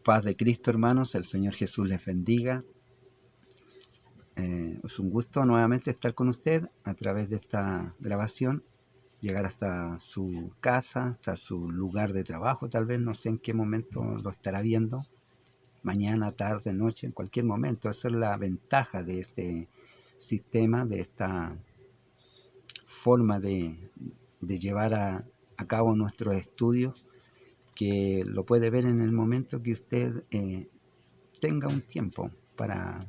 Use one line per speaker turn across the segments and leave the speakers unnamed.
Paz de Cristo, hermanos, el Señor Jesús les bendiga. Es un gusto nuevamente estar con usted a través de esta grabación, llegar hasta su casa, hasta su lugar de trabajo, tal vez, no sé en qué momento lo estará viendo, mañana, tarde, noche, en cualquier momento. Esa es la ventaja de este sistema, de esta forma de llevar a cabo nuestros estudios, que lo puede ver en el momento que usted tenga un tiempo para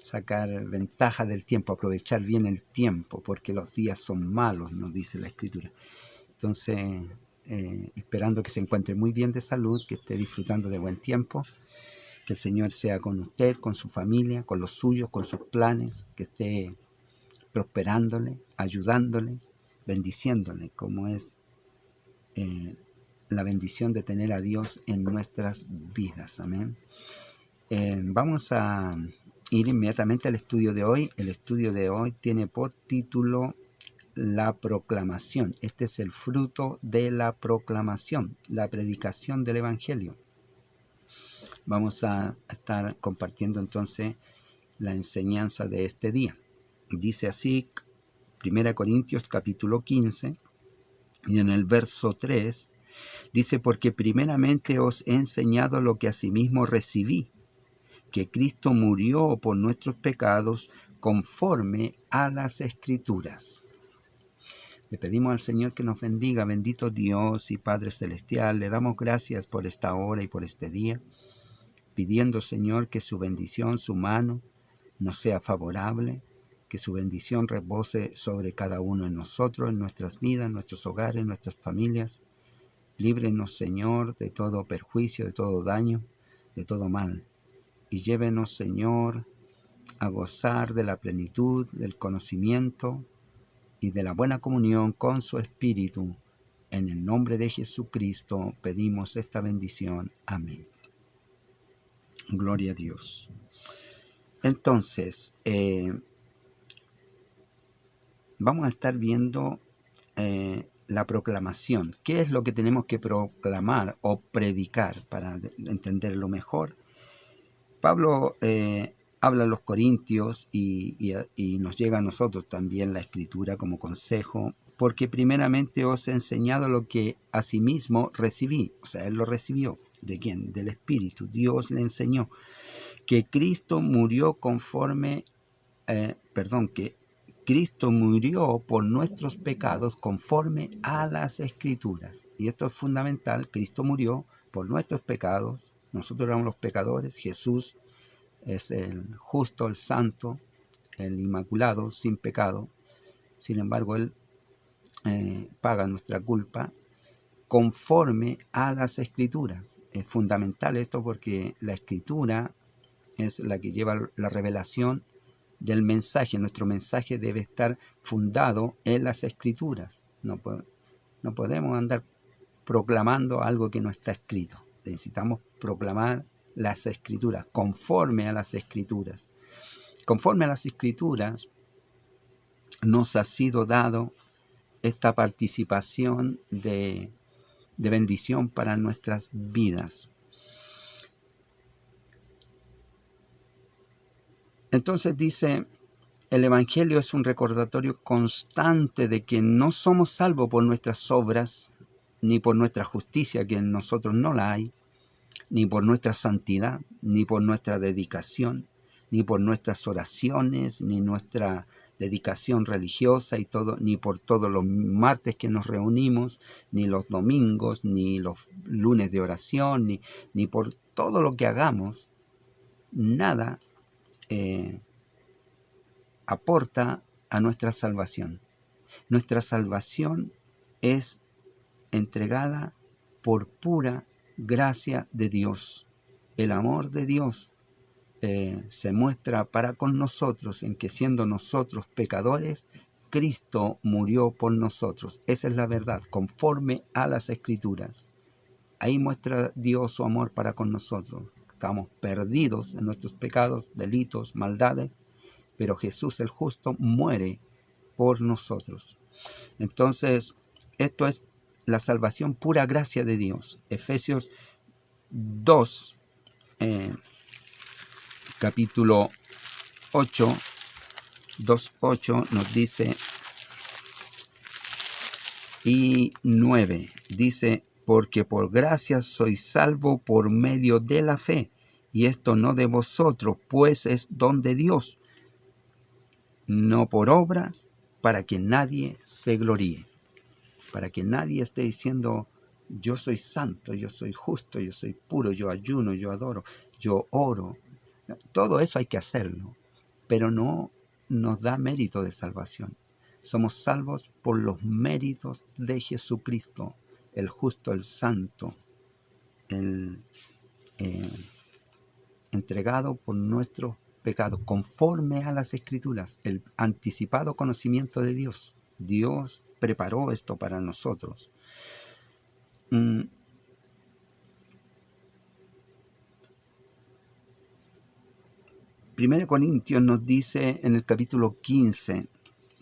sacar ventaja del tiempo, aprovechar bien el tiempo, porque los días son malos, nos dice la Escritura. Entonces, esperando que se encuentre muy bien de salud, que esté disfrutando de buen tiempo, que el Señor sea con usted, con su familia, con los suyos, con sus planes, que esté prosperándole, ayudándole, bendiciéndole, como es la bendición de tener a Dios en nuestras vidas. Amén. Vamos a ir inmediatamente al estudio de hoy. El estudio de hoy tiene por título la proclamación. Este es el fruto de la proclamación, la predicación del Evangelio. Vamos a estar compartiendo entonces la enseñanza de este día. Dice así, 1 Corintios capítulo 15, y en el verso 3, dice: porque primeramente os he enseñado lo que asimismo recibí, que Cristo murió por nuestros pecados conforme a las Escrituras. Le pedimos al Señor que nos bendiga. Bendito Dios y Padre Celestial, le damos gracias por esta hora y por este día, pidiendo, Señor, que su bendición, su mano, nos sea favorable, que su bendición repose sobre cada uno de nosotros, en nuestras vidas, en nuestros hogares, en nuestras familias. Líbrenos, Señor, de todo perjuicio, de todo daño, de todo mal. Y llévenos, Señor, a gozar de la plenitud, del conocimiento y de la buena comunión con su Espíritu. En el nombre de Jesucristo pedimos esta bendición. Amén. Gloria a Dios. Entonces, vamos a estar viendo la proclamación. ¿Qué es lo que tenemos que proclamar o predicar para entenderlo mejor? Pablo habla a los corintios y nos llega a nosotros también la Escritura como consejo, porque primeramente os he enseñado lo que asimismo recibí. O sea, él lo recibió. ¿De quién? Del Espíritu. Dios le enseñó que Cristo murió que Cristo murió por nuestros pecados conforme a las Escrituras. Y esto es fundamental. Cristo murió por nuestros pecados. Nosotros éramos los pecadores. Jesús es el justo, el santo, el inmaculado, sin pecado. Sin embargo, Él paga nuestra culpa conforme a las Escrituras. Es fundamental esto porque la Escritura es la que lleva la revelación del mensaje. Nuestro mensaje debe estar fundado en las Escrituras. No podemos andar proclamando algo que no está escrito. Necesitamos proclamar las Escrituras, conforme a las Escrituras. Conforme a las Escrituras nos ha sido dado esta participación de bendición para nuestras vidas. Entonces dice, el Evangelio es un recordatorio constante de que no somos salvos por nuestras obras, ni por nuestra justicia, que en nosotros no la hay, ni por nuestra santidad, ni por nuestra dedicación, ni por nuestras oraciones, ni nuestra dedicación religiosa y todo, ni por todos los martes que nos reunimos, ni los domingos, ni los lunes de oración, ni por todo lo que hagamos. Nada aporta a nuestra salvación. Nuestra salvación es entregada por pura gracia de Dios. El amor de Dios se muestra para con nosotros en que, siendo nosotros pecadores, Cristo murió por nosotros. Esa es la verdad, conforme a las Escrituras. Ahí muestra Dios su amor para con nosotros. Estamos perdidos en nuestros pecados, delitos, maldades, pero Jesús el justo muere por nosotros. Entonces, esto es la salvación, pura gracia de Dios. Efesios 2, capítulo 8, 2:8 nos dice, y 9, dice, porque por gracia sois salvo por medio de la fe, y esto no de vosotros, pues es don de Dios, no por obras, para que nadie se gloríe, para que nadie esté diciendo, yo soy santo, yo soy justo, yo soy puro, yo ayuno, yo adoro, yo oro. Todo eso hay que hacerlo, pero no nos da mérito de salvación. Somos salvos por los méritos de Jesucristo, el justo, el santo, el entregado por nuestros pecados, conforme a las Escrituras, el anticipado conocimiento de Dios. Dios preparó esto para nosotros. 1 Corintios nos dice en el capítulo 15,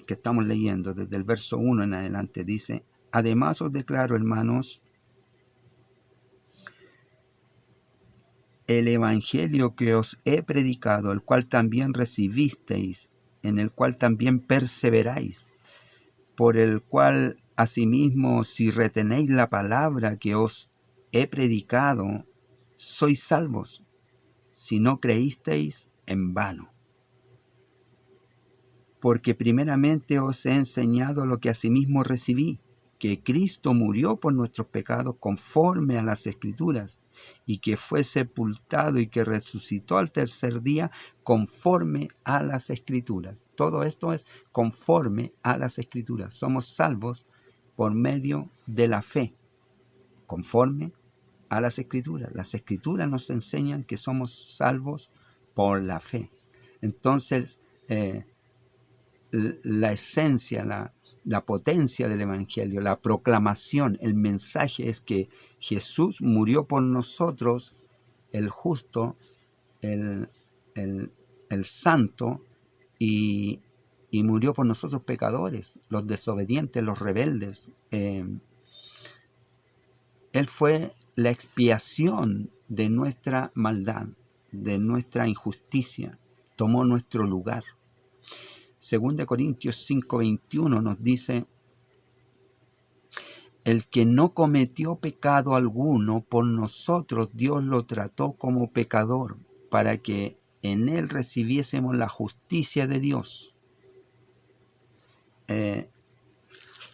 que estamos leyendo, desde el verso 1 en adelante, dice, además os declaro, hermanos, el evangelio que os he predicado, el cual también recibisteis, en el cual también perseveráis, por el cual asimismo, si retenéis la palabra que os he predicado, sois salvos, si no creísteis en vano. Porque primeramente os he enseñado lo que asimismo recibí, que Cristo murió por nuestros pecados conforme a las Escrituras, y que fue sepultado y que resucitó al tercer día conforme a las Escrituras. Todo esto es conforme a las Escrituras. Somos salvos por medio de la fe, conforme a las Escrituras. Las Escrituras nos enseñan que somos salvos por la fe. Entonces, la esencia, la potencia del Evangelio, la proclamación, el mensaje es que Jesús murió por nosotros, el justo, el santo, y murió por nosotros pecadores, los desobedientes, los rebeldes. Él fue la expiación de nuestra maldad, de nuestra injusticia, tomó nuestro lugar. 2 Corintios 5:21 nos dice, el que no cometió pecado alguno, por nosotros Dios lo trató como pecador, para que en él recibiésemos la justicia de Dios.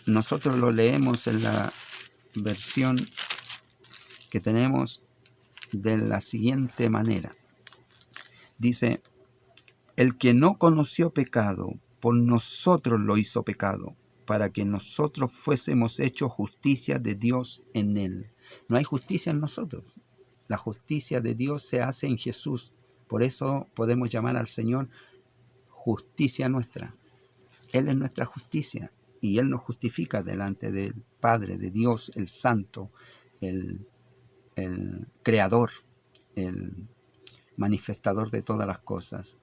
Nosotros lo leemos en la versión que tenemos de la siguiente manera. Dice, el que no conoció pecado, por nosotros lo hizo pecado, para que nosotros fuésemos hechos justicia de Dios en él. No hay justicia en nosotros. La justicia de Dios se hace en Jesús. Por eso podemos llamar al Señor justicia nuestra. Él es nuestra justicia y Él nos justifica delante del Padre, de Dios, el Santo, el Creador, el manifestador de todas las cosas.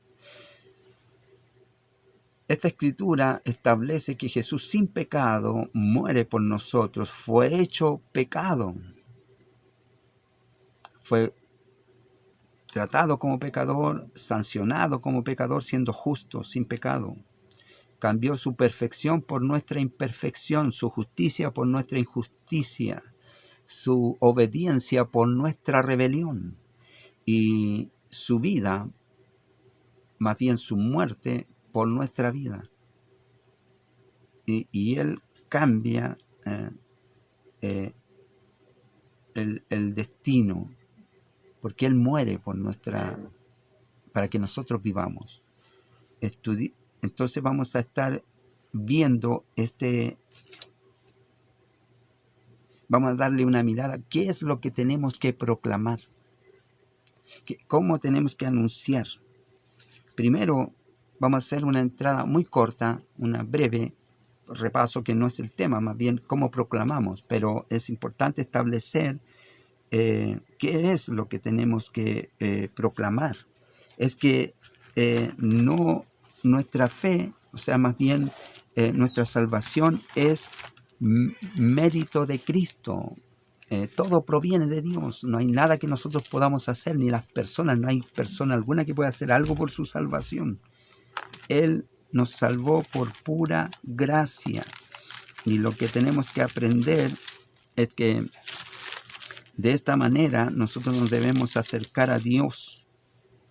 Esta escritura establece que Jesús sin pecado muere por nosotros, fue hecho pecado, fue tratado como pecador, sancionado como pecador, siendo justo, sin pecado. Cambió su perfección por nuestra imperfección, su justicia por nuestra injusticia, su obediencia por nuestra rebelión y su vida, más bien su muerte, por nuestra vida. Y Él cambia el destino, porque Él muere por para que nosotros vivamos. Entonces vamos a estar viendo vamos a darle una mirada, ¿qué es lo que tenemos que proclamar? ¿Cómo tenemos que anunciar? Primero, vamos a hacer una entrada muy corta, una breve repaso que no es el tema, más bien cómo proclamamos, pero es importante establecer qué es lo que tenemos que proclamar. Es que no nuestra fe, o sea, más bien nuestra salvación es mérito de Cristo. todo proviene de Dios. No hay nada que nosotros podamos hacer, ni las personas. No hay persona alguna que pueda hacer algo por su salvación. Él nos salvó por pura gracia. Y lo que tenemos que aprender es que de esta manera nosotros nos debemos acercar a Dios,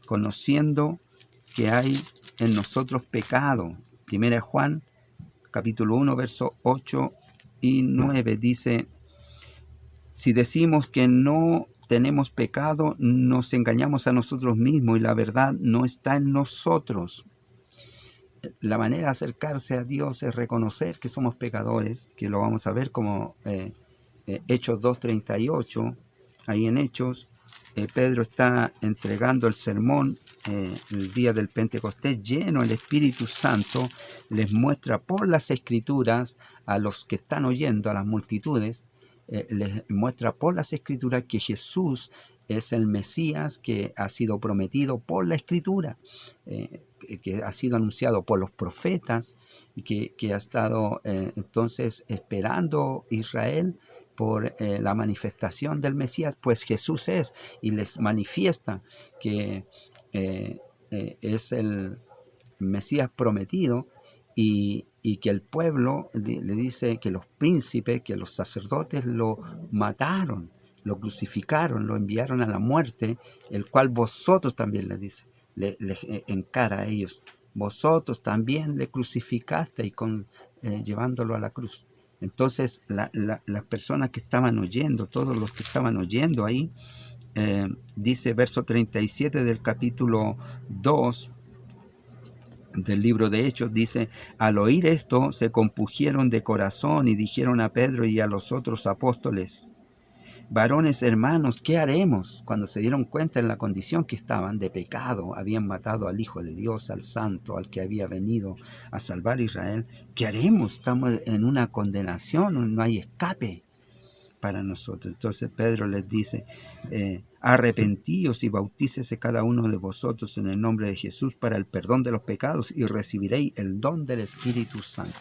conociendo que hay en nosotros pecado. Primera de Juan, capítulo 1, versos 8 y 9, dice: si decimos que no tenemos pecado, nos engañamos a nosotros mismos y la verdad no está en nosotros. La manera de acercarse a Dios es reconocer que somos pecadores, que lo vamos a ver como Hechos 2:38. Ahí en Hechos, Pedro está entregando el sermón el día del Pentecostés, lleno del Espíritu Santo. Les muestra por las Escrituras a los que están oyendo, a las multitudes, les muestra por las Escrituras que Jesús es el Mesías que ha sido prometido por la Escritura, que ha sido anunciado por los profetas y que ha estado entonces esperando Israel por la manifestación del Mesías, pues Jesús es, y les manifiesta que es el Mesías prometido, y que el pueblo le dice que los príncipes, que los sacerdotes lo mataron, lo crucificaron, lo enviaron a la muerte, el cual vosotros también, le dice, le encara a ellos, vosotros también le crucificasteis llevándolo a la cruz. Entonces las personas que estaban oyendo, todos los que estaban oyendo ahí, dice verso 37 del capítulo 2 del libro de Hechos, dice: al oír esto se compungieron de corazón y dijeron a Pedro y a los otros apóstoles: varones hermanos, ¿qué haremos? Cuando se dieron cuenta en la condición que estaban de pecado, habían matado al Hijo de Dios, al Santo, al que había venido a salvar a Israel. ¿Qué haremos? Estamos en una condenación, no hay escape para nosotros. Entonces Pedro les dice: arrepentíos y bautícese cada uno de vosotros en el nombre de Jesús para el perdón de los pecados y recibiréis el don del Espíritu Santo.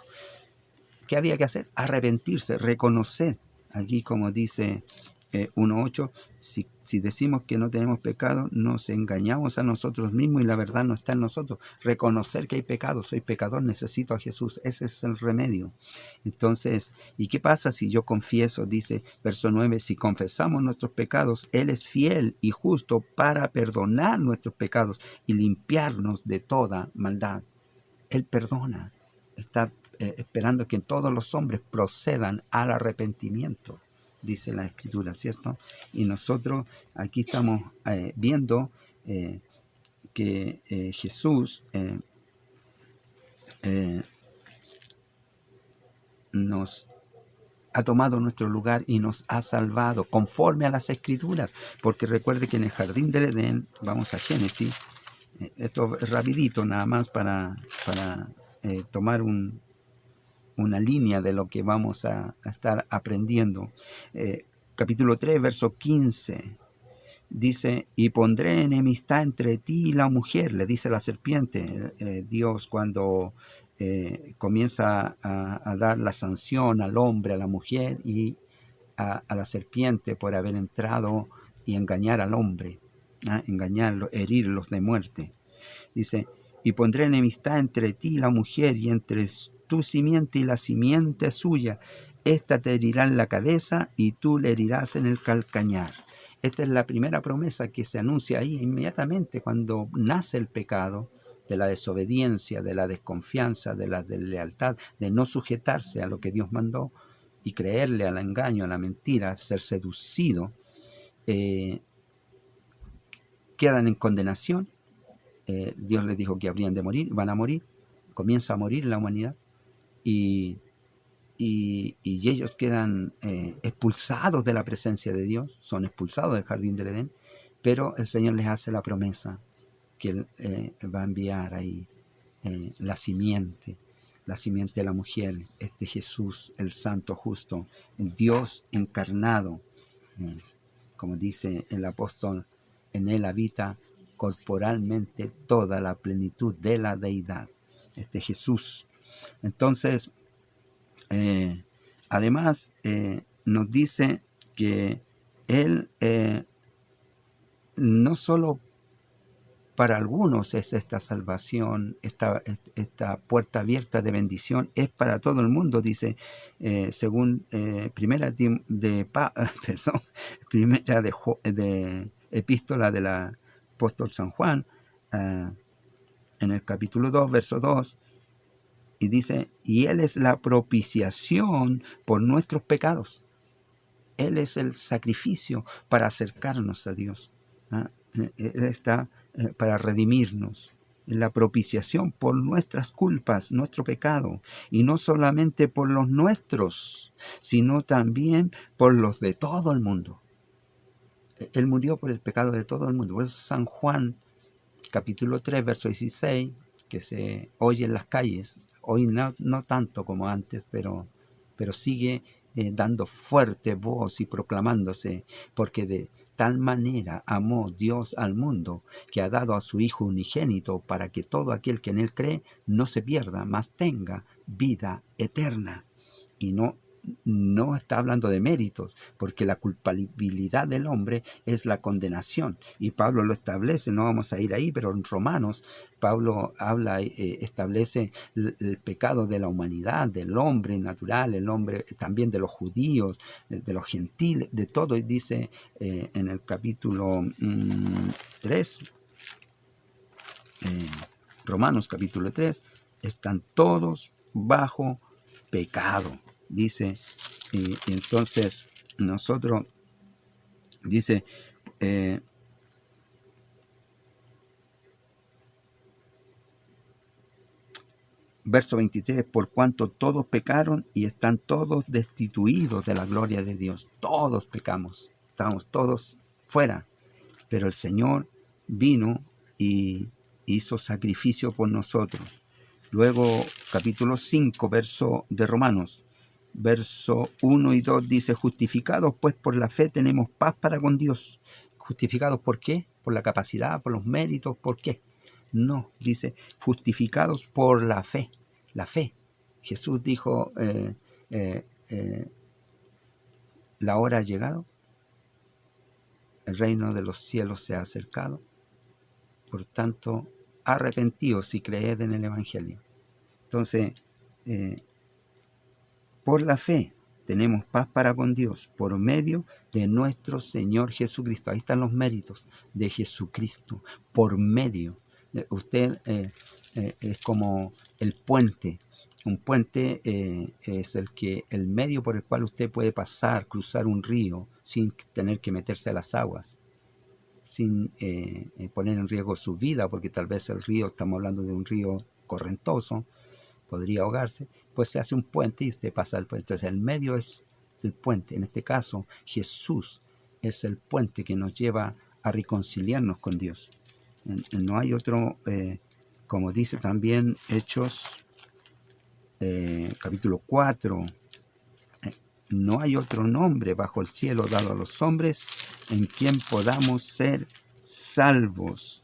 ¿Qué había que hacer? Arrepentirse, reconocer. Aquí, como dice 1.8, si decimos que no tenemos pecado, nos engañamos a nosotros mismos y la verdad no está en nosotros. Reconocer que hay pecado, soy pecador, necesito a Jesús, ese es el remedio. Entonces, ¿y qué pasa si yo confieso? Dice verso 9, si confesamos nuestros pecados, Él es fiel y justo para perdonar nuestros pecados y limpiarnos de toda maldad. Él perdona, está esperando que todos los hombres procedan al arrepentimiento, dice la Escritura, ¿cierto? Y nosotros aquí estamos viendo que Jesús nos ha tomado nuestro lugar y nos ha salvado conforme a las Escrituras, porque recuerde que en el jardín del Edén, vamos a Génesis, esto es rapidito nada más para tomar una línea de lo que vamos a estar aprendiendo. Capítulo 3, verso 15, dice: y pondré enemistad entre ti y la mujer, le dice la serpiente. Dios, cuando comienza a dar la sanción al hombre, a la mujer y a la serpiente por haber entrado y engañar al hombre, engañarlo, herirlos de muerte. Dice: y pondré enemistad entre ti y la mujer, y entre tu simiente y la simiente suya. Esta te herirá en la cabeza, y tú le herirás en el calcañar. Esta es la primera promesa que se anuncia ahí inmediatamente cuando nace el pecado, de la desobediencia, de la desconfianza, de la deslealtad, de no sujetarse a lo que Dios mandó y creerle al engaño, a la mentira, ser seducido. Quedan en condenación. Dios les dijo que habrían de morir, van a morir, comienza a morir la humanidad y ellos quedan expulsados de la presencia de Dios, son expulsados del jardín del Edén, pero el Señor les hace la promesa que Él va a enviar ahí la simiente de la mujer, Jesús, el Santo Justo, el Dios encarnado, como dice el apóstol, en Él habita corporalmente toda la plenitud de la deidad, Jesús. Entonces, además nos dice porque Él no solo para algunos es esta salvación, esta puerta abierta de bendición, es para todo el mundo, dice, según primera de epístola del apóstol San Juan, en el capítulo 2, verso 2, y dice, y Él es la propiciación por nuestros pecados. Él es el sacrificio para acercarnos a Dios. Él está para redimirnos. La propiciación por nuestras culpas, nuestro pecado. Y no solamente por los nuestros, sino también por los de todo el mundo. Él murió por el pecado de todo el mundo. Por eso San Juan, capítulo 3, verso 16, que se oye en las calles. Hoy no tanto como antes, pero sigue dando fuerte voz y proclamándose, porque de tal manera amó Dios al mundo, que ha dado a su Hijo unigénito, para que todo aquel que en Él cree no se pierda, mas tenga vida eterna. Y no está hablando de méritos, porque la culpabilidad del hombre es la condenación. Y Pablo lo establece, no vamos a ir ahí, pero en Romanos Pablo establece el pecado de la humanidad, del hombre natural, el hombre también de los judíos, de los gentiles, de todo. Y dice en el capítulo 3, Romanos capítulo 3, están todos bajo pecado. Dice, y entonces nosotros, dice, verso 23, por cuanto todos pecaron y están todos destituidos de la gloria de Dios. Todos pecamos, estamos todos fuera, pero el Señor vino y hizo sacrificio por nosotros. Luego, capítulo 5, verso de Romanos, verso 1 y 2 dice, justificados pues por la fe tenemos paz para con Dios. ¿Justificados por qué? ¿Por la capacidad? ¿Por los méritos? ¿Por qué? No, dice, justificados por la fe. La fe. Jesús dijo, la hora ha llegado, el reino de los cielos se ha acercado, por tanto, arrepentíos y creed en el Evangelio. Entonces, por la fe tenemos paz para con Dios por medio de nuestro Señor Jesucristo. Ahí están los méritos de Jesucristo, por medio. Usted es como el puente. Un puente es el medio por el cual usted puede pasar, cruzar un río sin tener que meterse a las aguas, sin poner en riesgo su vida, porque tal vez el río, estamos hablando de un río correntoso, podría ahogarse, pues se hace un puente y usted pasa el puente. Entonces el medio es el puente. En este caso, Jesús es el puente que nos lleva a reconciliarnos con Dios. No hay otro, como dice también Hechos capítulo 4, no hay otro nombre bajo el cielo dado a los hombres en quien podamos ser salvos.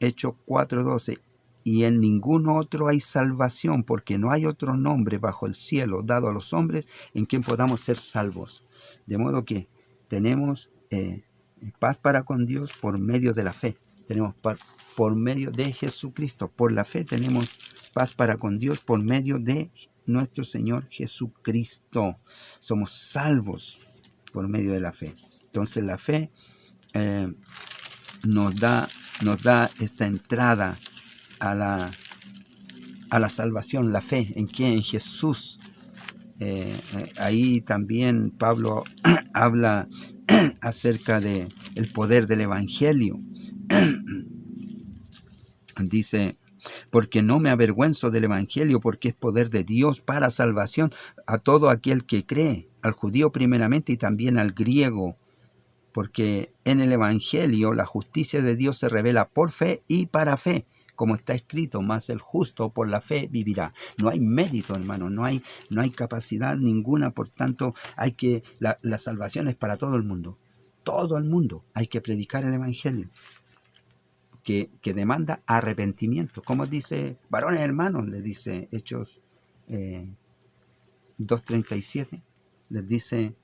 Hechos 4:12. Y en ningún otro hay salvación, porque no hay otro nombre bajo el cielo dado a los hombres en quien podamos ser salvos. De modo que tenemos paz para con Dios por medio de la fe. Tenemos paz por medio de Jesucristo. Por la fe tenemos paz para con Dios por medio de nuestro Señor Jesucristo. Somos salvos por medio de la fe. Entonces la fe nos da esta entrada a la salvación, la fe. ¿En quién? En Jesús. Ahí también Pablo habla acerca de el poder del Evangelio. Dice, porque no me avergüenzo del Evangelio, porque es poder de Dios para salvación a todo aquel que cree, al judío primeramente y también al griego. Porque en el Evangelio la justicia de Dios se revela por fe y para fe, como está escrito, mas el justo por la fe vivirá. No hay mérito, hermano, no hay capacidad ninguna, por tanto, la salvación es para todo el mundo. Todo el mundo hay que predicar el Evangelio, que demanda arrepentimiento. Como dice, varones hermanos, les dice Hechos 2:37, les dice,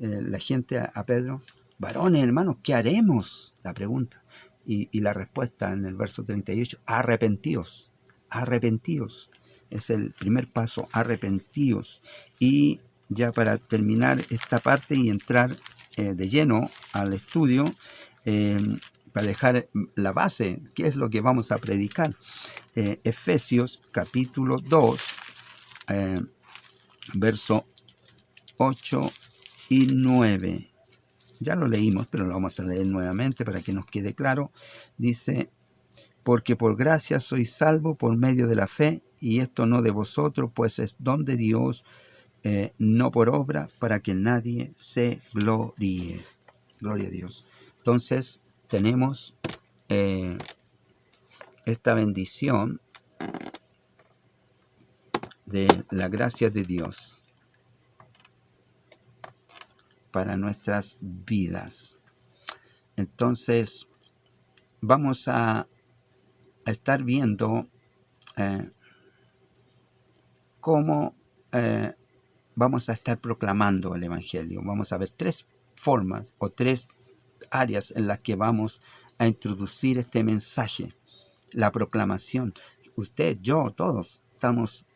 la gente a Pedro, varones, hermanos, ¿qué haremos? La pregunta. Y la respuesta en el verso 38, arrepentíos, arrepentíos. Es el primer paso, arrepentíos. Y ya para terminar esta parte y entrar de lleno al estudio, para dejar la base, ¿qué es lo que vamos a predicar? Efesios capítulo 2, verso 8 y 9. Ya lo leímos, pero lo vamos a leer nuevamente para que nos quede claro. Dice, porque por gracia sois salvos por medio de la fe, y esto no de vosotros, pues es don de Dios, no por obra, para que nadie se gloríe. Gloria a Dios. Entonces, tenemos esta bendición de la gracia de Dios para nuestras vidas. Entonces, vamos a estar viendo cómo vamos a estar proclamando el Evangelio. Vamos a ver tres formas o tres áreas en las que vamos a introducir este mensaje. La proclamación. Usted, yo, todos estamos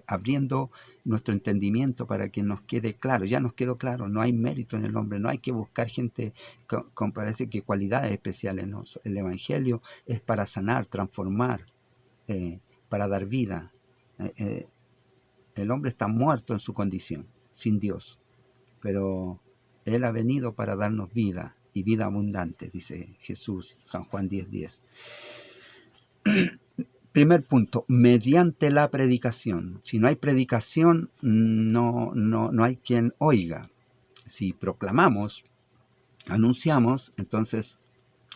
abriendo nuestro entendimiento para que nos quede claro. Ya nos quedó claro, no hay mérito en el hombre, no hay que buscar gente con parece que cualidades especiales. No. El Evangelio es para sanar, transformar, para dar vida. El hombre está muerto en su condición, sin Dios, pero Él ha venido para darnos vida y vida abundante, dice Jesús, San Juan 10:10. Primer punto, mediante la predicación. Si no hay predicación, no hay quien oiga. Si proclamamos, anunciamos, entonces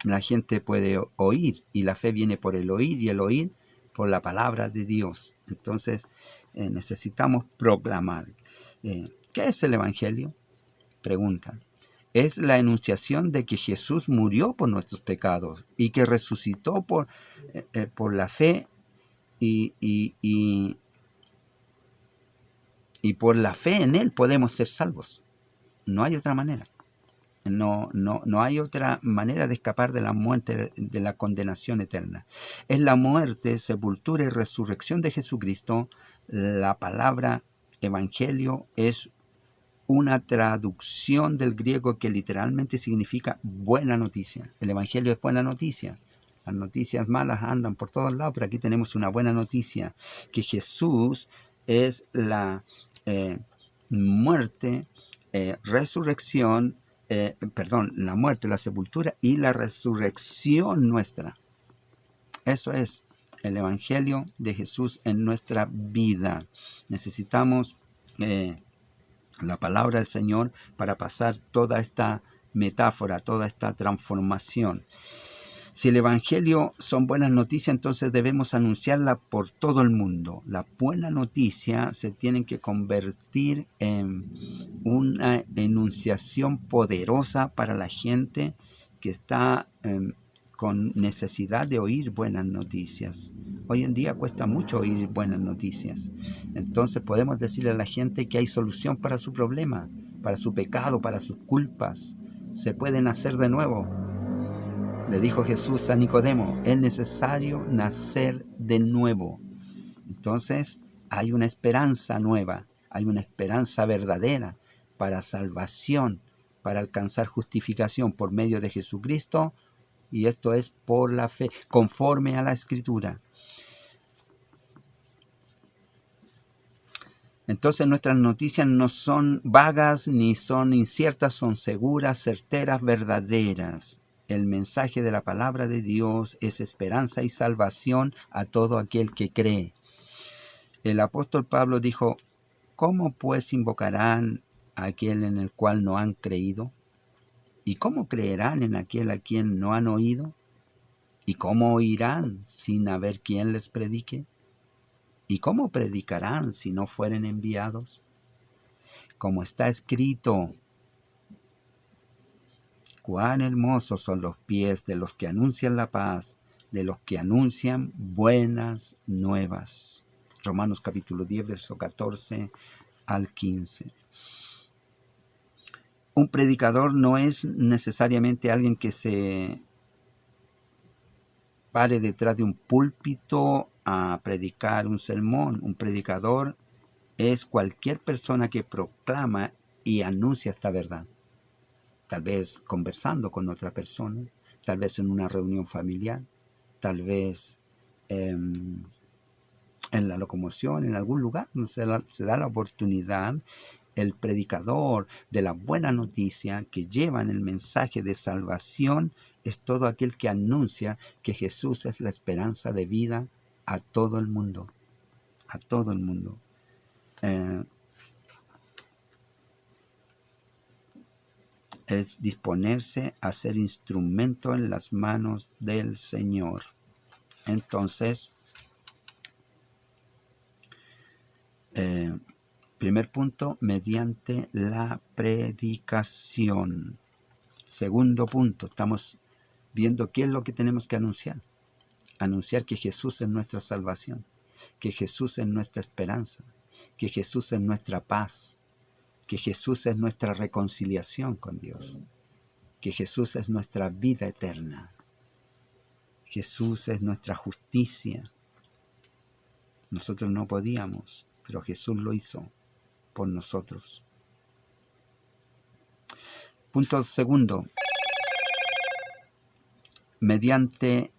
la gente puede oír, y la fe viene por el oír, y el oír por la palabra de Dios. Entonces necesitamos proclamar. ¿Qué es el Evangelio? Preguntan. Es la enunciación de que Jesús murió por nuestros pecados y que resucitó por la fe y por la fe en Él podemos ser salvos. No hay otra manera. No hay otra manera de escapar de la muerte, de la condenación eterna. Es la muerte, sepultura y resurrección de Jesucristo. La palabra evangelio es una traducción del griego que literalmente significa buena noticia. El evangelio es buena noticia. Las noticias malas andan por todos lados, pero aquí tenemos una buena noticia, que Jesús es la muerte, resurrección, la muerte, la sepultura y la resurrección nuestra. Eso es el Evangelio de Jesús en nuestra vida. Necesitamos la palabra del Señor para pasar toda esta metáfora, toda esta transformación. Si el Evangelio son buenas noticias, entonces debemos anunciarla por todo el mundo. La buena noticia se tiene que convertir en una enunciación poderosa para la gente que está con necesidad de oír buenas noticias. Hoy en día cuesta mucho oír buenas noticias. Entonces podemos decirle a la gente que hay solución para su problema, para su pecado, para sus culpas. Se puede nacer de nuevo. Le dijo Jesús a Nicodemo, es necesario nacer de nuevo. Entonces hay una esperanza nueva, hay una esperanza verdadera para salvación, para alcanzar justificación por medio de Jesucristo, y esto es por la fe, conforme a la Escritura. Entonces nuestras noticias no son vagas ni son inciertas, son seguras, certeras, verdaderas. El mensaje de la palabra de Dios es esperanza y salvación a todo aquel que cree. El apóstol Pablo dijo, ¿cómo pues invocarán a aquel en el cual no han creído? ¿Y cómo creerán en aquel a quien no han oído? ¿Y cómo oirán sin haber quien les predique? ¿Y cómo predicarán si no fueren enviados? Como está escrito, cuán hermosos son los pies de los que anuncian la paz, de los que anuncian buenas nuevas. Romanos capítulo 10, verso 14 al 15. Un predicador no es necesariamente alguien que se pare detrás de un púlpito a predicar un sermón. Un predicador es cualquier persona que proclama y anuncia esta verdad. Tal vez conversando con otra persona, tal vez en una reunión familiar, tal vez en la locomoción, en algún lugar donde se da la oportunidad. El predicador de la buena noticia que llevan el mensaje de salvación es todo aquel que anuncia que Jesús es la esperanza de vida a todo el mundo, a todo el mundo. Es disponerse a ser instrumento en las manos del Señor. Entonces, primer punto, mediante la predicación. Segundo punto, estamos viendo qué es lo que tenemos que anunciar. Anunciar que Jesús es nuestra salvación, que Jesús es nuestra esperanza, que Jesús es nuestra paz, que Jesús es nuestra reconciliación con Dios, que Jesús es nuestra vida eterna, Jesús es nuestra justicia. Nosotros no podíamos, pero Jesús lo hizo por nosotros. Punto segundo, mediante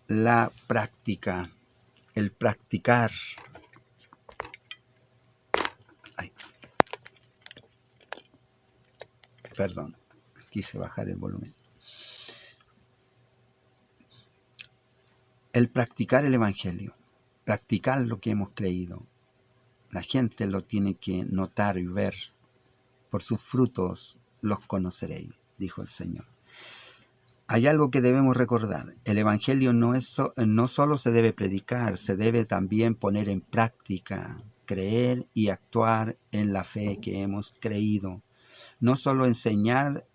la práctica, el practicar. Perdón, quise bajar el volumen. El practicar el Evangelio, practicar lo que hemos creído. La gente lo tiene que notar y ver. Por sus frutos los conoceréis, dijo el Señor. Hay algo que debemos recordar. El Evangelio no solo se debe predicar, se debe también poner en práctica, creer y actuar en la fe que hemos creído. No solo enseñar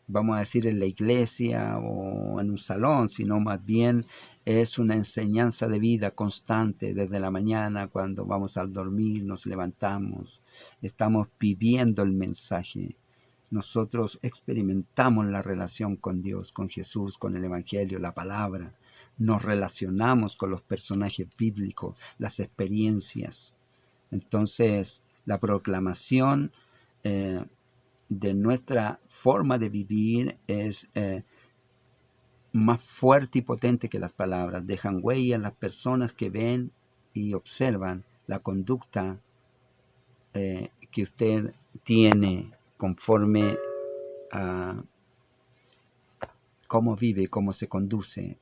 vamos a decir, en la iglesia o en un salón, sino más bien es una enseñanza de vida constante desde la mañana, cuando vamos al dormir, nos levantamos, estamos viviendo el mensaje. Nosotros experimentamos la relación con Dios, con Jesús, con el Evangelio, la palabra. Nos relacionamos con los personajes bíblicos, las experiencias. Entonces, la proclamación de nuestra forma de vivir es más fuerte y potente que las palabras. Dejan huella en las personas que ven y observan la conducta que usted tiene conforme a cómo vive, cómo se conduce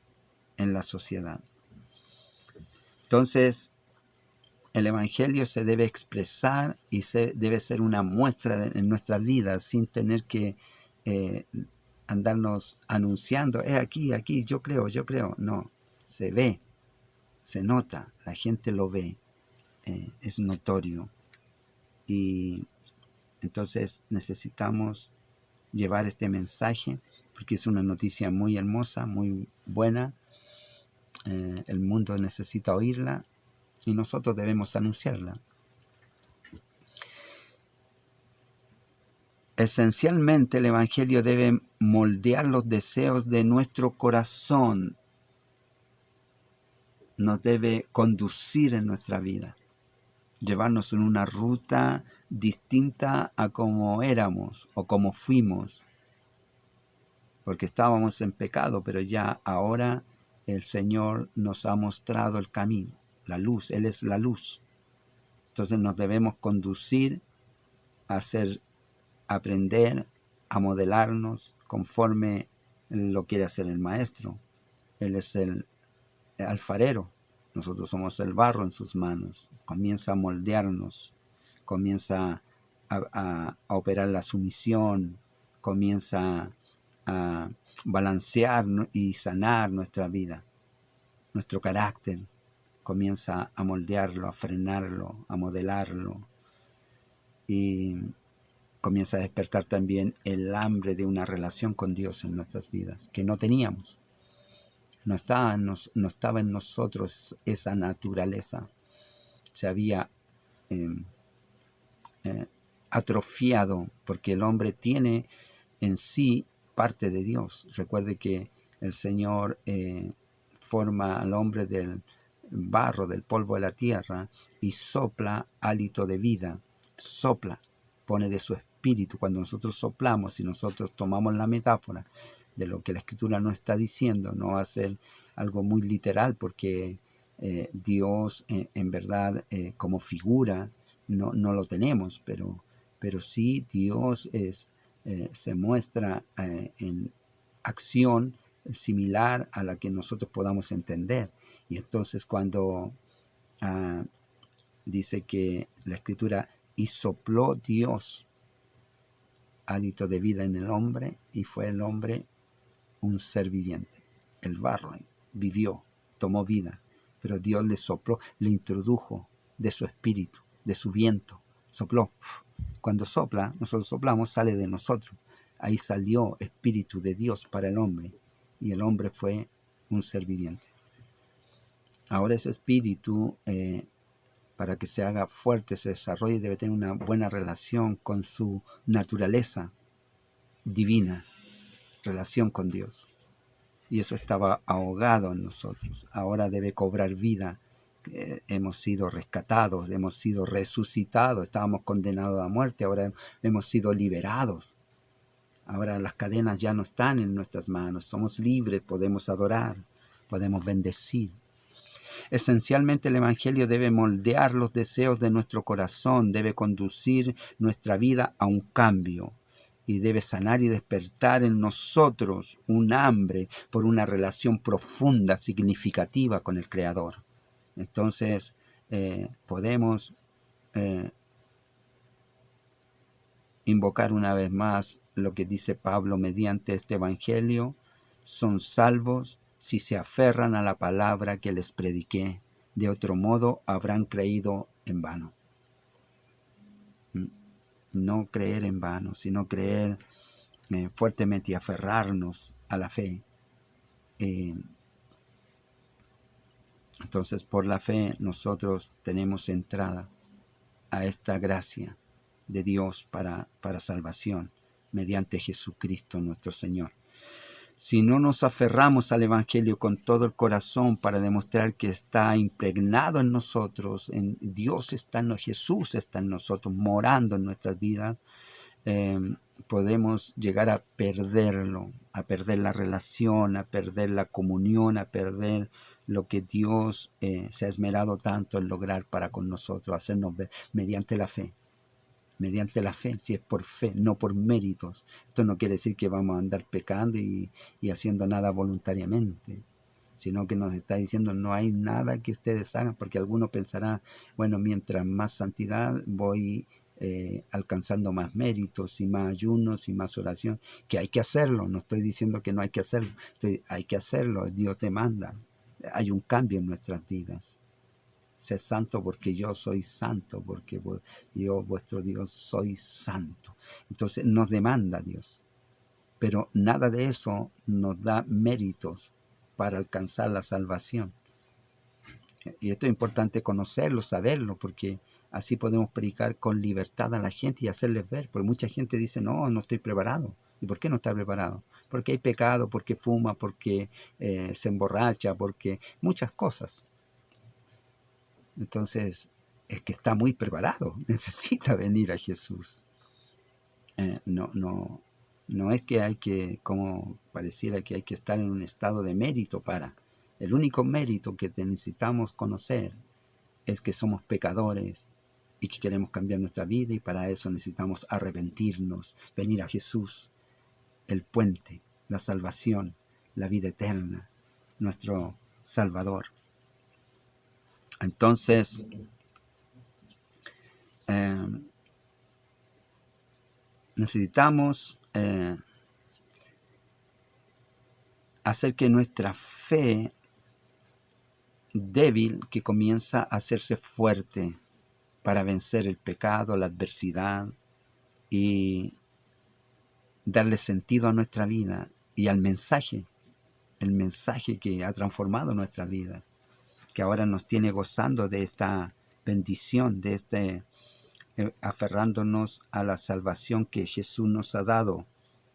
en la sociedad. Entonces, el Evangelio se debe expresar y debe ser una muestra en nuestras vidas sin tener que andarnos anunciando, aquí, yo creo. No, se ve, se nota, la gente lo ve, es notorio. Y entonces necesitamos llevar este mensaje porque es una noticia muy hermosa, muy buena. El mundo necesita oírla y nosotros debemos anunciarla. Esencialmente, el Evangelio debe moldear los deseos de nuestro corazón, nos debe conducir en nuestra vida, llevarnos en una ruta distinta a como éramos o como fuimos, porque estábamos en pecado, pero ya ahora el Señor nos ha mostrado el camino, la luz, Él es la luz. Entonces nos debemos conducir a aprender, a modelarnos conforme lo quiere hacer el Maestro. Él es el alfarero, nosotros somos el barro en sus manos. Comienza a moldearnos, comienza a operar la sumisión, comienza a balancear y sanar nuestra vida, nuestro carácter, comienza a moldearlo, a frenarlo, a modelarlo, y comienza a despertar también el hambre de una relación con Dios en nuestras vidas, que no teníamos. No estaba en nosotros esa naturaleza. Se había em, atrofiado, porque el hombre tiene en sí parte de Dios. Recuerde que el Señor forma al hombre del barro, del polvo de la tierra, y sopla hálito de vida, sopla, pone de su espíritu. Cuando nosotros soplamos, si nosotros tomamos la metáfora de lo que la Escritura nos está diciendo, no va a ser algo muy literal, porque Dios en verdad como figura no lo tenemos, pero sí Dios se muestra en acción similar a la que nosotros podamos entender. Y entonces cuando dice que la Escritura, y sopló Dios hálito de vida en el hombre, y fue el hombre un ser viviente. El barro vivió, tomó vida, pero Dios le sopló, le introdujo de su espíritu, de su viento, sopló. Cuando sopla, nosotros soplamos, sale de nosotros. Ahí salió espíritu de Dios para el hombre, y el hombre fue un ser viviente. Ahora ese espíritu, para que se haga fuerte, se desarrolle, debe tener una buena relación con su naturaleza divina, relación con Dios. Y eso estaba ahogado en nosotros. Ahora debe cobrar vida. Hemos sido rescatados, hemos sido resucitados, estábamos condenados a muerte, ahora hemos sido liberados. Ahora las cadenas ya no están en nuestras manos, somos libres, podemos adorar, podemos bendecir. Esencialmente el Evangelio debe moldear los deseos de nuestro corazón, debe conducir nuestra vida a un cambio y debe sanar y despertar en nosotros un hambre por una relación profunda, significativa con el Creador. Entonces podemos invocar una vez más lo que dice Pablo mediante este Evangelio: son salvos si se aferran a la palabra que les prediqué, de otro modo habrán creído en vano. No creer en vano, sino creer fuertemente y aferrarnos a la fe. Entonces, por la fe nosotros tenemos entrada a esta gracia de Dios para salvación mediante Jesucristo nuestro Señor. Si no nos aferramos al Evangelio con todo el corazón para demostrar que está impregnado en nosotros, en Dios está en nosotros, Jesús está en nosotros, morando en nuestras vidas, podemos llegar a perderlo, a perder la relación, a perder la comunión, a perder lo que Dios se ha esmerado tanto en lograr para con nosotros, hacernos ver mediante la fe. Mediante la fe, si es por fe, no por méritos. Esto no quiere decir que vamos a andar pecando y haciendo nada voluntariamente, sino que nos está diciendo no hay nada que ustedes hagan, porque alguno pensará, bueno, mientras más santidad voy alcanzando más méritos y más ayunos y más oración, que hay que hacerlo. No estoy diciendo que no hay que hacerlo, hay que hacerlo, Dios te manda. Hay un cambio en nuestras vidas. Sé santo porque yo soy santo, porque yo, vuestro Dios, soy santo. Entonces nos demanda Dios. Pero nada de eso nos da méritos para alcanzar la salvación. Y esto es importante conocerlo, saberlo, porque así podemos predicar con libertad a la gente y hacerles ver. Porque mucha gente dice, no estoy preparado. ¿Y por qué no está preparado? Porque hay pecado, porque fuma, porque se emborracha, porque muchas cosas. Entonces, es que está muy preparado, necesita venir a Jesús. No es que hay que, como pareciera que hay que estar en un estado de mérito para. El único mérito que necesitamos conocer es que somos pecadores y que queremos cambiar nuestra vida, y para eso necesitamos arrepentirnos, venir a Jesús, el puente, la salvación, la vida eterna, nuestro Salvador. Entonces, necesitamos hacer que nuestra fe débil, que comienza a hacerse fuerte para vencer el pecado, la adversidad, y darle sentido a nuestra vida y al mensaje, el mensaje que ha transformado nuestras vidas, que ahora nos tiene gozando de esta bendición de aferrándonos a la salvación que Jesús nos ha dado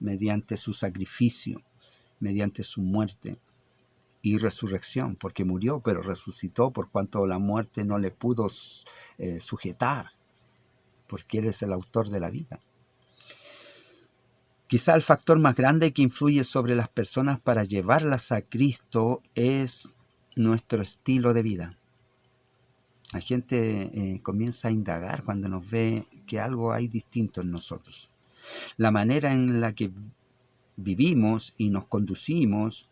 mediante su sacrificio, mediante su muerte y resurrección, porque murió, pero resucitó por cuanto la muerte no le pudo sujetar, porque Él es el autor de la vida. Quizá el factor más grande que influye sobre las personas para llevarlas a Cristo es nuestro estilo de vida. La gente comienza a indagar cuando nos ve que algo hay distinto en nosotros. La manera en la que vivimos y nos conducimos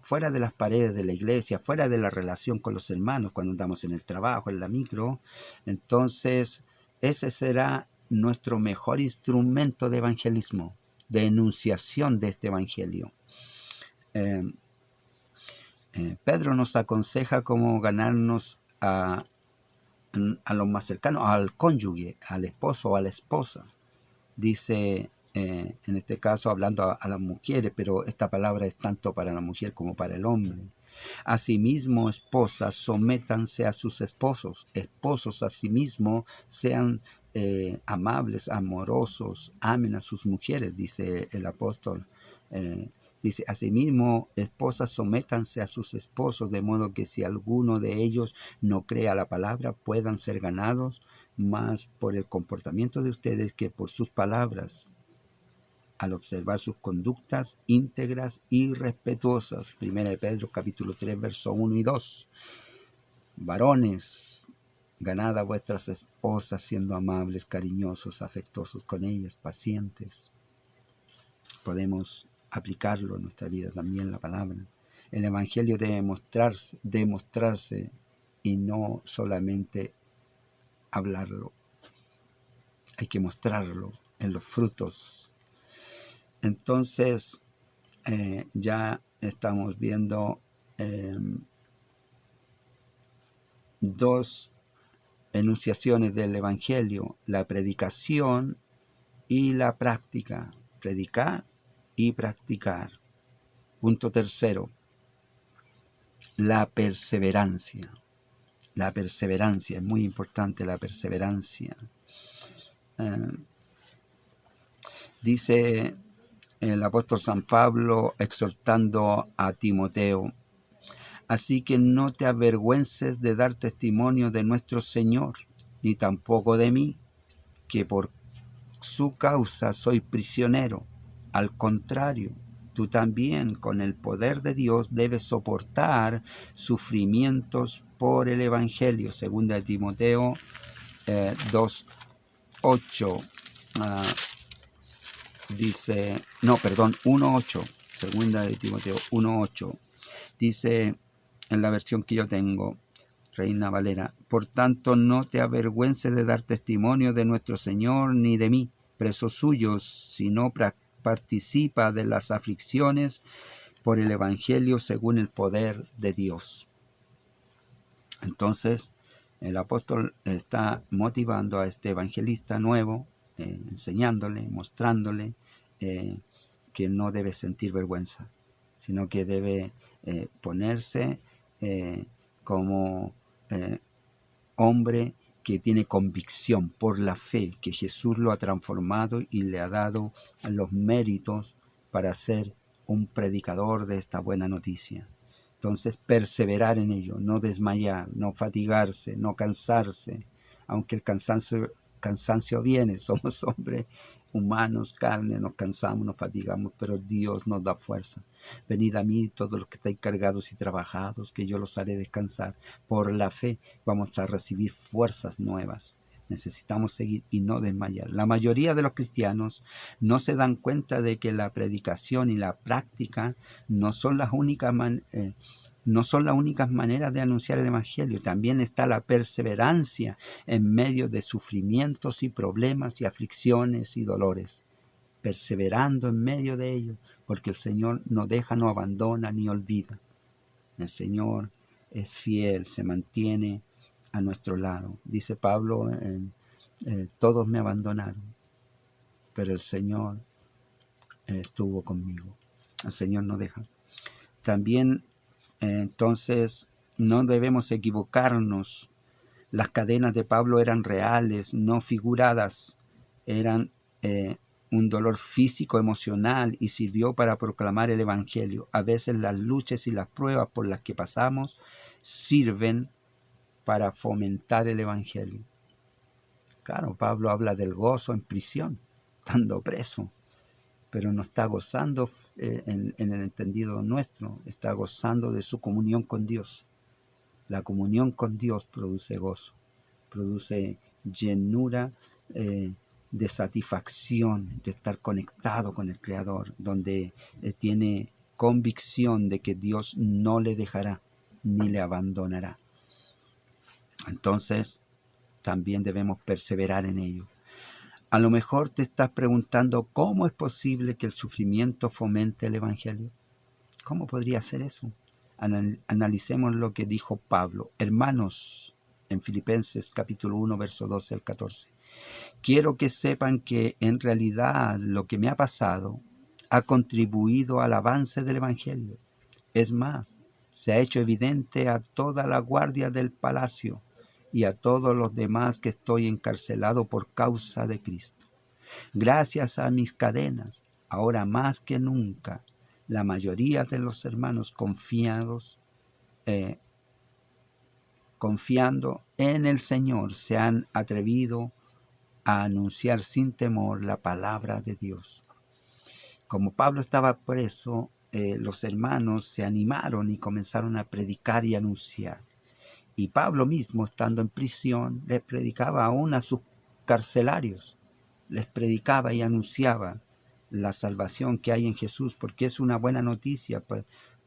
fuera de las paredes de la iglesia, fuera de la relación con los hermanos, cuando andamos en el trabajo, en la micro, entonces ese será nuestro mejor instrumento de evangelismo, de enunciación de este evangelio. Pedro nos aconseja cómo ganarnos a los más cercanos, al cónyuge, al esposo o a la esposa. Dice, en este caso hablando a las mujeres, pero esta palabra es tanto para la mujer como para el hombre. Asimismo, esposas, sométanse a sus esposos. Esposos, asimismo, sean amables, amorosos, amen a sus mujeres, dice el apóstol. Dice, asimismo, esposas, sométanse a sus esposos, de modo que si alguno de ellos no cree a la palabra, puedan ser ganados más por el comportamiento de ustedes que por sus palabras, al observar sus conductas íntegras y respetuosas. 1 Pedro capítulo 3, versos 1 y 2. Varones, ganad a vuestras esposas siendo amables, cariñosos, afectuosos con ellas, pacientes. Podemos aplicarlo en nuestra vida también, la palabra. El evangelio debe mostrarse y no solamente hablarlo. Hay que mostrarlo en los frutos. Entonces, ya estamos viendo dos enunciaciones del evangelio: la predicación y la práctica. Predicar y practicar. Punto tercero, la perseverancia. La perseverancia, es muy importante la perseverancia. Dice el apóstol San Pablo exhortando a Timoteo: así que no te avergüences de dar testimonio de nuestro Señor, ni tampoco de mí, que por su causa soy prisionero. Al contrario, tú también con el poder de Dios debes soportar sufrimientos por el Evangelio. Segunda de Timoteo 2:8. Dice, 1:8. Segunda de Timoteo 1:8. Dice en la versión que yo tengo, Reina Valera: por tanto, no te avergüences de dar testimonio de nuestro Señor ni de mí, preso suyo, sino participa de las aflicciones por el Evangelio según el poder de Dios. Entonces, el apóstol está motivando a este evangelista nuevo, enseñándole, mostrándole que no debe sentir vergüenza, sino que debe ponerse como hombre que tiene convicción por la fe, que Jesús lo ha transformado y le ha dado los méritos para ser un predicador de esta buena noticia. Entonces, perseverar en ello, no desmayar, no fatigarse, no cansarse, aunque el cansancio viene, somos hombres humanos, carne, nos cansamos, nos fatigamos, pero Dios nos da fuerza. Venid a mí todos los que estáis cargados y trabajados, que yo los haré descansar. Por la fe vamos a recibir fuerzas nuevas. Necesitamos seguir y no desmayar. La mayoría de los cristianos no se dan cuenta de que la predicación y la práctica no son las únicas maneras de anunciar el Evangelio. También está la perseverancia en medio de sufrimientos y problemas y aflicciones y dolores. Perseverando en medio de ellos, porque el Señor no deja, no abandona ni olvida. El Señor es fiel, se mantiene a nuestro lado. Dice Pablo, todos me abandonaron, pero el Señor estuvo conmigo. El Señor no deja. También entonces no debemos equivocarnos Las cadenas de Pablo eran reales, no figuradas, eran un dolor físico, emocional, y sirvió para proclamar el Evangelio. A veces las luchas y las pruebas por las que pasamos sirven para fomentar el Evangelio. Claro, Pablo habla del gozo en prisión, estando preso, pero no está gozando en el entendido nuestro, está gozando de su comunión con Dios. La comunión con Dios produce gozo, produce llenura de satisfacción, de estar conectado con el Creador, donde tiene convicción de que Dios no le dejará ni le abandonará. Entonces, también debemos perseverar en ello. A lo mejor te estás preguntando cómo es posible que el sufrimiento fomente el Evangelio. ¿Cómo podría ser eso? Analicemos lo que dijo Pablo. Hermanos, en Filipenses capítulo 1, verso 12 al 14. Quiero que sepan que en realidad lo que me ha pasado ha contribuido al avance del Evangelio. Es más, se ha hecho evidente a toda la guardia del palacio y a todos los demás que estoy encarcelado por causa de Cristo. Gracias a mis cadenas, ahora más que nunca, la mayoría de los hermanos confiando en el Señor se han atrevido a anunciar sin temor la palabra de Dios. Como Pablo estaba preso, los hermanos se animaron y comenzaron a predicar y anunciar. Y Pablo mismo, estando en prisión, les predicaba aún a sus carcelarios. Les predicaba y anunciaba la salvación que hay en Jesús, porque es una buena noticia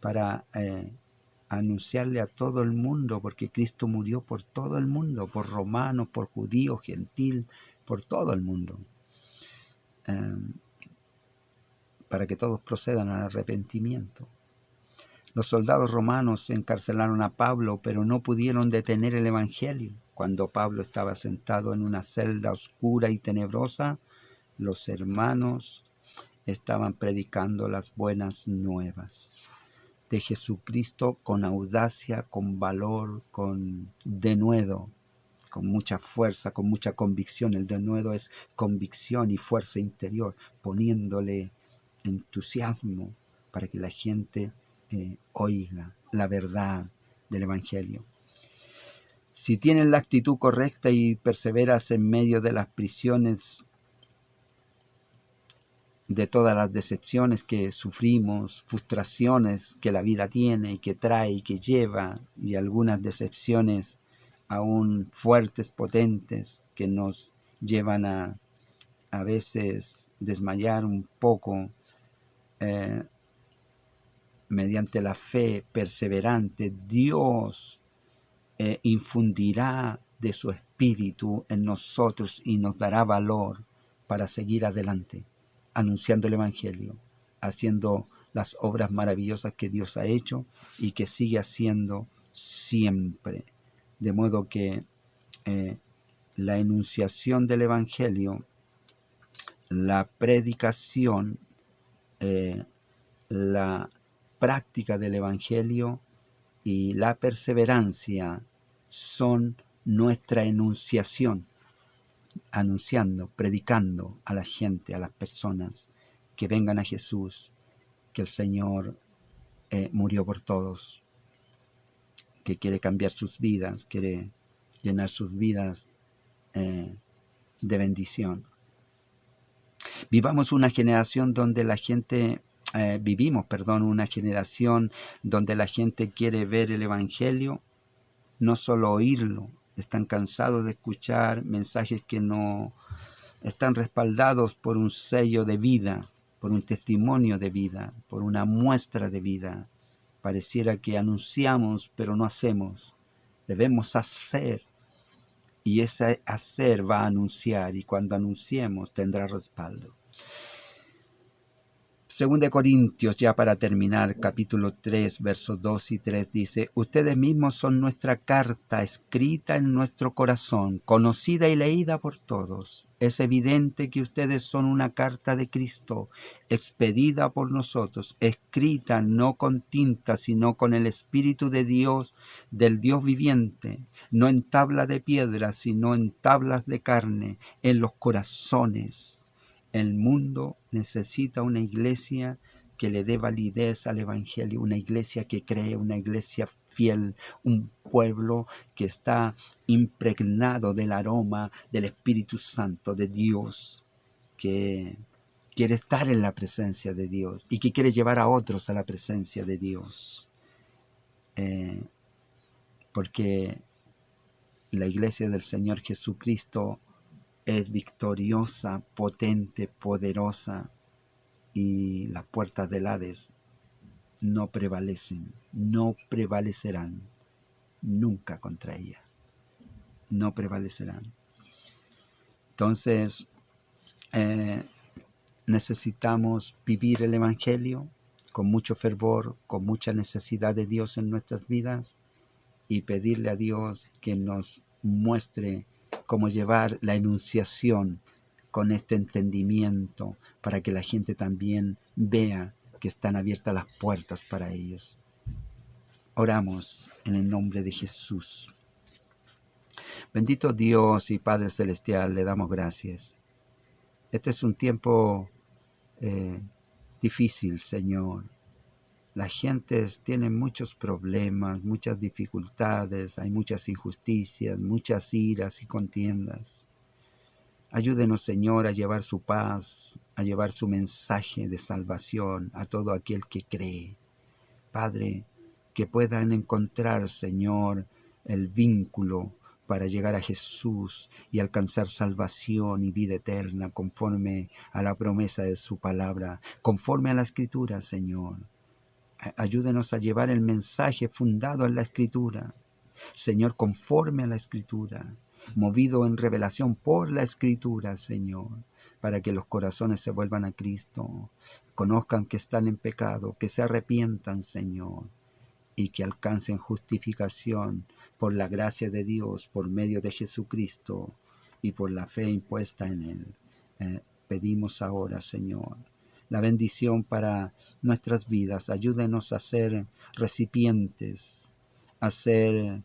para anunciarle a todo el mundo, porque Cristo murió por todo el mundo, por romanos, por judíos, gentil, por todo el mundo, para que todos procedan al arrepentimiento. Los soldados romanos encarcelaron a Pablo, pero no pudieron detener el Evangelio. Cuando Pablo estaba sentado en una celda oscura y tenebrosa, los hermanos estaban predicando las buenas nuevas de Jesucristo con audacia, con valor, con denuedo, con mucha fuerza, con mucha convicción. El denuedo es convicción y fuerza interior, poniéndole entusiasmo para que la gente oiga la verdad del Evangelio. Si tienes la actitud correcta y perseveras en medio de las prisiones, de todas las decepciones que sufrimos, frustraciones que la vida tiene y que trae y que lleva, y algunas decepciones aún fuertes, potentes, que nos llevan a veces desmayar un poco, mediante la fe perseverante, Dios infundirá de su espíritu en nosotros y nos dará valor para seguir adelante, anunciando el Evangelio, haciendo las obras maravillosas que Dios ha hecho y que sigue haciendo siempre. De modo que la enunciación del Evangelio, la predicación, la práctica del Evangelio y la perseverancia son nuestra enunciación, anunciando, predicando a la gente, a las personas, que vengan a Jesús, que el Señor murió por todos, que quiere cambiar sus vidas, quiere llenar sus vidas de bendición. Vivimos una generación donde la gente donde la gente quiere ver el Evangelio, no solo oírlo. Están cansados de escuchar mensajes que no están respaldados por un sello de vida, por un testimonio de vida, por una muestra de vida. Pareciera que anunciamos, pero no hacemos. Debemos hacer, y ese hacer va a anunciar, y cuando anunciemos tendrá respaldo. Según de Corintios, ya para terminar, capítulo 3, versos 2 y 3 dice: ustedes mismos son nuestra carta escrita en nuestro corazón, conocida y leída por todos. Es evidente que ustedes son una carta de Cristo, expedida por nosotros, escrita no con tinta, sino con el Espíritu de Dios, del Dios viviente, no en tabla de piedra, sino en tablas de carne, en los corazones. El mundo necesita una iglesia que le dé validez al Evangelio, una iglesia que cree, una iglesia fiel, un pueblo que está impregnado del aroma del Espíritu Santo de Dios, que quiere estar en la presencia de Dios y que quiere llevar a otros a la presencia de Dios. Porque la iglesia del Señor Jesucristo es victoriosa, potente, poderosa, y las puertas del Hades no prevalecen, no prevalecerán nunca contra ella, no prevalecerán. Entonces, necesitamos vivir el Evangelio con mucho fervor, con mucha necesidad de Dios en nuestras vidas, y pedirle a Dios que nos muestre cómo llevar la enunciación con este entendimiento, para que la gente también vea que están abiertas las puertas para ellos. Oramos en el nombre de Jesús. Bendito Dios y Padre Celestial, le damos gracias. Este es un tiempo difícil, Señor. Las gentes tienen muchos problemas, muchas dificultades, hay muchas injusticias, muchas iras y contiendas. Ayúdenos, Señor, a llevar su paz, a llevar su mensaje de salvación a todo aquel que cree. Padre, que puedan encontrar, Señor, el vínculo para llegar a Jesús y alcanzar salvación y vida eterna conforme a la promesa de su palabra, conforme a la Escritura, Señor. Ayúdenos a llevar el mensaje fundado en la Escritura, Señor, conforme a la Escritura, movido en revelación por la Escritura, Señor, para que los corazones se vuelvan a Cristo, conozcan que están en pecado, que se arrepientan, Señor, y que alcancen justificación por la gracia de Dios, por medio de Jesucristo y por la fe impuesta en Él. Pedimos ahora, Señor, la bendición para nuestras vidas. Ayúdenos a ser recipientes, a ser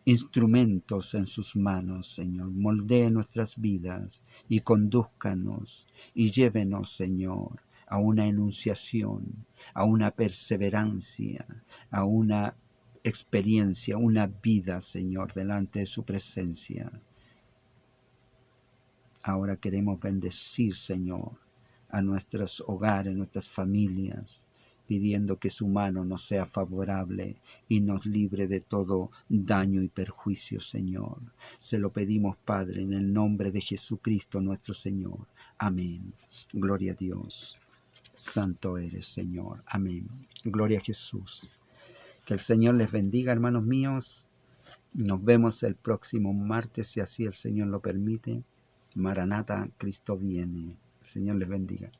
instrumentos en sus manos, Señor. Moldee nuestras vidas y condúzcanos y llévenos, Señor, a una enunciación, a una perseverancia, a una experiencia, una vida, Señor, delante de su presencia. Ahora queremos bendecir, Señor, a nuestros hogares, nuestras familias, pidiendo que su mano nos sea favorable y nos libre de todo daño y perjuicio, Señor. Se lo pedimos, Padre, en el nombre de Jesucristo nuestro Señor. Amén. Gloria a Dios. Santo eres, Señor. Amén. Gloria a Jesús. Que el Señor les bendiga, hermanos míos. Nos vemos el próximo martes, si así el Señor lo permite. Maranata, Cristo viene. El Señor les bendiga.